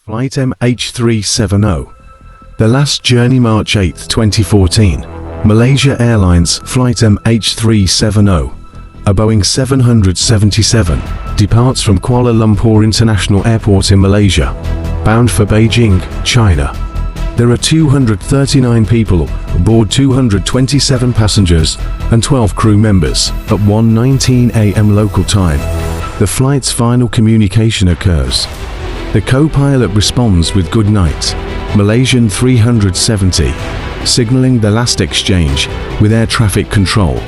Flight MH370. The last journey March 8, 2014. Malaysia Airlines Flight MH370, a Boeing 777, departs from Kuala Lumpur International Airport in Malaysia, bound for Beijing, China. There are 239 people aboard, 227 passengers and 12 crew members. At 1:19 a.m. local time, the flight's final communication occurs. The co-pilot responds with "Good night, Malaysian 370, signaling the last exchange with air traffic control.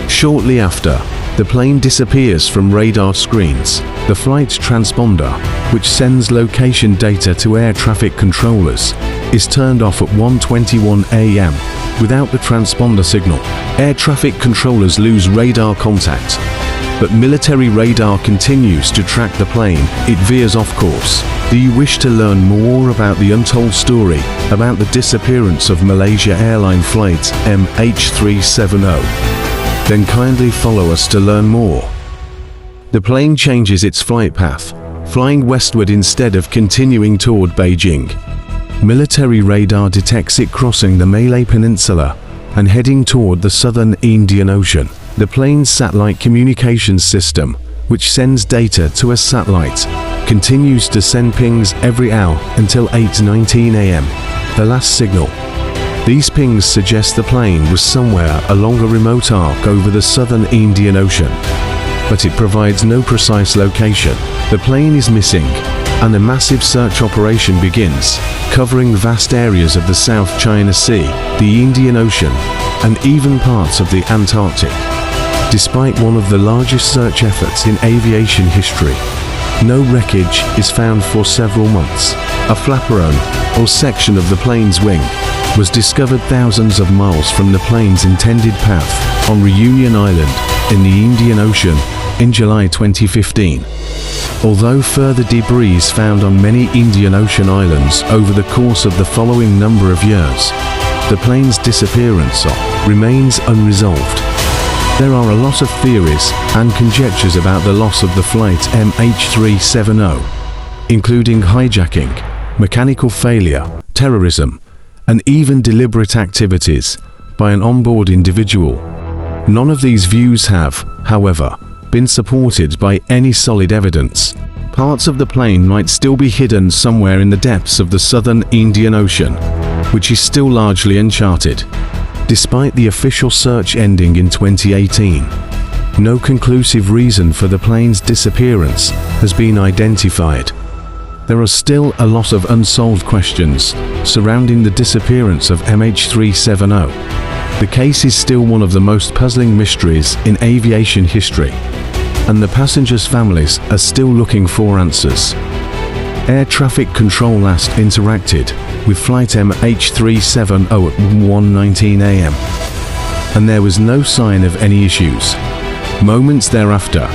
Shortly after, the plane disappears from radar screens. The flight's transponder, which sends location data to air traffic controllers, is turned off at 1:21 a.m. Without the transponder signal, air traffic controllers lose radar contact. But military radar continues to track the plane. It veers off course. Do you wish to learn more about the untold story about the disappearance of Malaysia Airline flight MH370? Then kindly follow us to learn more. The plane changes its flight path, flying westward instead of continuing toward Beijing. Military radar detects it crossing the Malay Peninsula and heading toward the southern Indian Ocean. The plane's satellite communications system, which sends data to a satellite, continues to send pings every hour until 8:19 a.m., the last signal. These pings suggest the plane was somewhere along a remote arc over the southern Indian Ocean, but it provides no precise location. The plane is missing, and a massive search operation begins, covering vast areas of the South China Sea, the Indian Ocean, and even parts of the Antarctic. Despite one of the largest search efforts in aviation history, no wreckage is found for several months. A flaperon, or section of the plane's wing, was discovered thousands of miles from the plane's intended path on Reunion Island in the Indian Ocean in July 2015. Although further debris is found on many Indian Ocean islands over the course of the following number of years, the plane's disappearance remains unresolved. There are a lot of theories and conjectures about the loss of the flight MH370, including hijacking, mechanical failure, terrorism, and even deliberate activities by an onboard individual. None of these views have, however, been supported by any solid evidence. Parts of the plane might still be hidden somewhere in the depths of the southern Indian Ocean, which is still largely uncharted. Despite the official search ending in 2018, no conclusive reason for the plane's disappearance has been identified. There are still a lot of unsolved questions surrounding the disappearance of MH370. The case is still one of the most puzzling mysteries in aviation history, and the passengers' families are still looking for answers. Air traffic control last interacted with flight MH370 at 1:19 a.m. and there was no sign of any issues. Moments thereafter,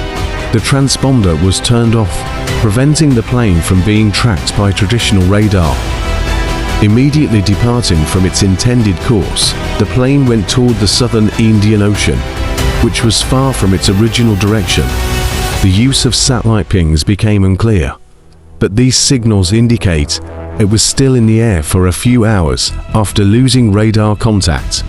the transponder was turned off, preventing the plane from being tracked by traditional radar. Immediately departing from its intended course, the plane went toward the southern Indian Ocean, which was far from its original direction. The use of satellite pings became unclear, but these signals indicate it was still in the air for a few hours after losing radar contact.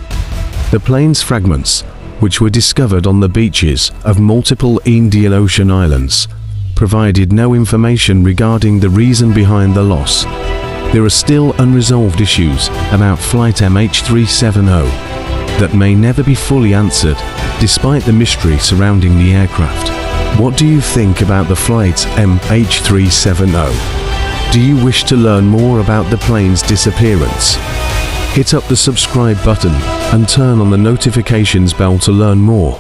The plane's fragments, which were discovered on the beaches of multiple Indian Ocean islands, provided no information regarding the reason behind the loss. There are still unresolved issues about flight MH370 that may never be fully answered, despite the mystery surrounding the aircraft. What do you think about the flight MH370? Do you wish to learn more about the plane's disappearance? Hit up the subscribe button and turn on the notifications bell to learn more.